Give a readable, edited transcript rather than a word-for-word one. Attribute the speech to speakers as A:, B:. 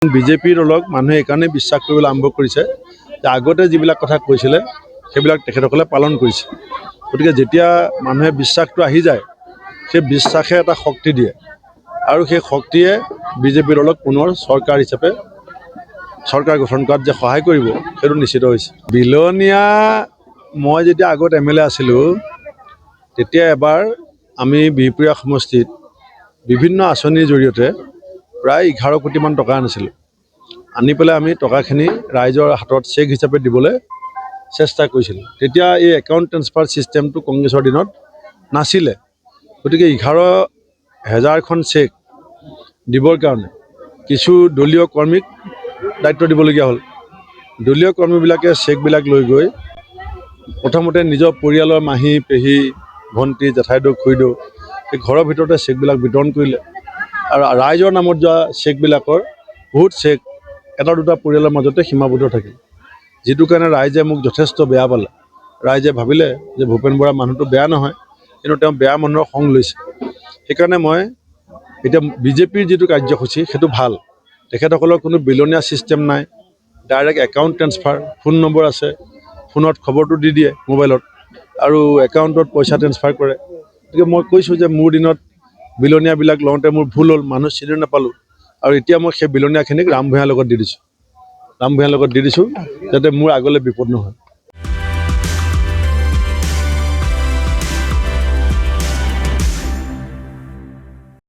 A: বিজেপিৰ দলক মানুহে এইকাৰণে বিশ্বাস কৰিবলৈ আৰম্ভ কৰিছে যে আগতে যিবিলাক কথা কৈছিলে সেইবিলাক তেখেতসকলে পালন কৰিছে। গতিকে যেতিয়া মানুহে বিশ্বাসটো আহি যায় সেই বিশ্বাসে এটা শক্তি দিয়ে আৰু সেই শক্তিয়ে বিজেপি দলক পুনৰ চৰকাৰ গঠন কৰাত যে সহায় কৰিব সেইটো নিশ্চিত হৈছে। বিলনীয়া মই যেতিয়া আগত MLA আছিলোঁ তেতিয়া এবাৰ আমি বিহপুৰীয়া সমষ্টিত বিভিন্ন আঁচনিৰ জৰিয়তে প্ৰায় 11 কোটিমান টকা আনিছিলোঁ। আনি পেলাই আমি টকাখিনি ৰাইজৰ হাতত চেক হিচাপে দিবলৈ চেষ্টা কৰিছিলোঁ। তেতিয়া এই একাউণ্ট ট্ৰেন্সফাৰ ছিষ্টেমটো কংগ্ৰেছৰ দিনত নাছিলে। গতিকে 11,000খন চেক দিবৰ কাৰণে কিছু দলীয় কৰ্মীক দায়িত্ব দিবলগীয়া হ'ল। দলীয় কৰ্মীবিলাকে চেকবিলাক লৈ গৈ প্ৰথমতে নিজৰ পৰিয়ালৰ মাহী পেহী ভণ্টি জেঠাইদেউ খুৰীদেউ এই ঘৰৰ ভিতৰতে চেকবিলাক বিতৰণ কৰিলে আৰু ৰাইজৰ নামত যোৱা চেকবিলাকৰ বহুত চেক এটা দুটা পৰিয়ালৰ মাজতে সীমাবদ্ধ থাকিল, যিটো কাৰণে ৰাইজে মোক যথেষ্ট বেয়া পালে। ৰাইজে ভাবিলে যে ভূপেন বৰা মানুহটো বেয়া নহয়, কিন্তু তেওঁ বেয়া মানুহৰ সংগ লৈছে। সেইকাৰণে মই এতিয়া বিজেপিৰ যিটো কাৰ্যসূচী সেইটো ভাল। তেখেতসকলৰ কোনো বিলনীয়া ছিষ্টেম নাই, direct account transfer, phone number আছে, ফোনত খবৰটো দি দিয়ে মোবাইলত আৰু একাউণ্টত পইচা ট্ৰেন্সফাৰ কৰে। গতিকে মই কৈছোঁ যে মোৰ দিনত বিলনীয়াবিলাক লওঁতে মোৰ ভুল হ'ল, মানুহ চিনি নাপালোঁ আৰু এতিয়া মই সেই বিলনীয়াখিনিক ৰাম ভূঞাৰ লগত দি দিছোঁ। যাতে মোৰ আগলৈ বিপদ নহয়।